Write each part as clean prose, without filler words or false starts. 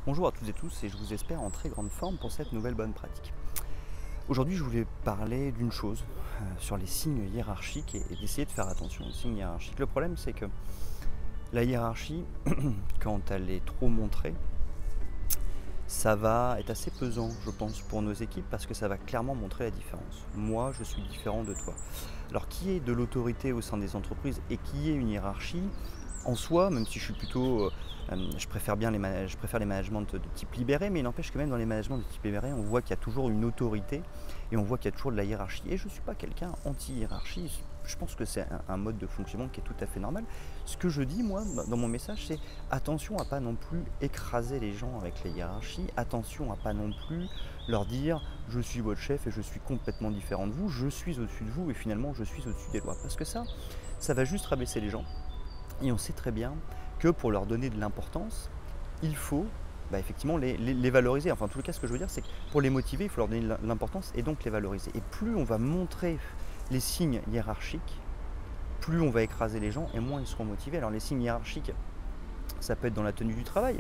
Bonjour à toutes et tous et je vous espère en très grande forme pour cette nouvelle bonne pratique. Aujourd'hui je voulais parler d'une chose sur les signes hiérarchiques et d'essayer de faire attention aux signes hiérarchiques. Le problème c'est que la hiérarchie, quand elle est trop montrée, ça va être assez pesant je pense pour nos équipes parce que ça va clairement montrer la différence. Moi je suis différent de toi. Alors qui est de l'autorité au sein des entreprises et qui est une hiérarchie en soi, même si je suis plutôt, je préfère bien je préfère les managements de type libéré, mais il n'empêche que même dans les managements de type libéré, on voit qu'il y a toujours une autorité et on voit qu'il y a toujours de la hiérarchie. Et je ne suis pas quelqu'un anti-hiérarchie, je pense que c'est un mode de fonctionnement qui est tout à fait normal. Ce que je dis, moi, dans mon message, c'est attention à pas non plus écraser les gens avec les hiérarchies, attention à pas non plus leur dire je suis votre chef et je suis complètement différent de vous, je suis au-dessus de vous et finalement je suis au-dessus des lois. Parce que ça va juste rabaisser les gens. Et on sait très bien que pour leur donner de l'importance, il faut effectivement les valoriser. Enfin, en tout cas, ce que je veux dire, c'est que pour les motiver, il faut leur donner de l'importance et donc les valoriser. Et plus on va montrer les signes hiérarchiques, plus on va écraser les gens et moins ils seront motivés. Alors les signes hiérarchiques, ça peut être dans la tenue du travail.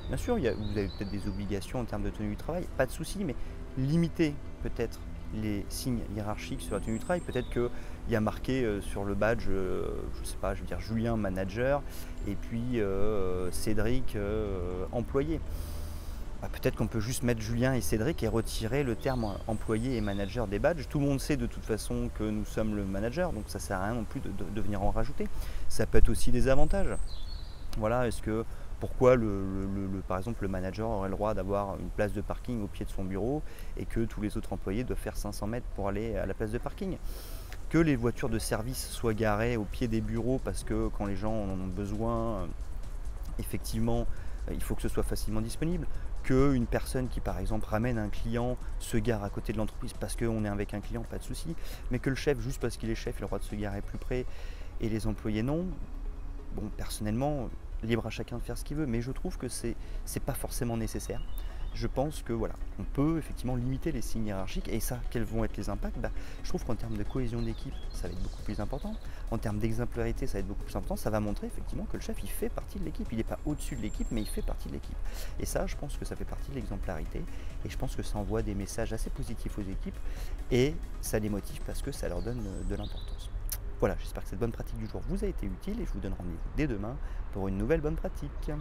Bien sûr, vous avez peut-être des obligations en termes de tenue du travail, pas de souci, mais limiter peut-être les signes hiérarchiques sur la tenue du travail. Peut-être qu'il y a marqué sur le badge, je ne sais pas, je veux dire Julien manager et puis Cédric employé. Peut-être qu'on peut juste mettre Julien et Cédric et retirer le terme employé et manager des badges. Tout le monde sait de toute façon que nous sommes le manager, donc ça ne sert à rien non plus de venir en rajouter. Ça peut être aussi des avantages. Voilà, pourquoi par exemple le manager aurait le droit d'avoir une place de parking au pied de son bureau et que tous les autres employés doivent faire 500 mètres pour aller à la place de parking. Que les voitures de service soient garées au pied des bureaux parce que quand les gens en ont besoin, effectivement, il faut que ce soit facilement disponible. Qu'une personne qui par exemple ramène un client se gare à côté de l'entreprise parce qu'on est avec un client, pas de souci. Mais que le chef, juste parce qu'il est chef, il a le droit de se garer plus près et les employés non. Bon, personnellement, libre à chacun de faire ce qu'il veut, mais je trouve que c'est pas forcément nécessaire. Je pense que voilà, on peut effectivement limiter les signes hiérarchiques et ça, quels vont être les impacts? Je trouve qu'en termes de cohésion d'équipe, ça va être beaucoup plus important. En termes d'exemplarité, ça va être beaucoup plus important. Ça va montrer effectivement que le chef, il fait partie de l'équipe. Il n'est pas au-dessus de l'équipe, mais il fait partie de l'équipe. Et ça, je pense que ça fait partie de l'exemplarité et je pense que ça envoie des messages assez positifs aux équipes et ça les motive parce que ça leur donne de l'importance. Voilà, j'espère que cette bonne pratique du jour vous a été utile et je vous donne rendez-vous dès demain pour une nouvelle bonne pratique.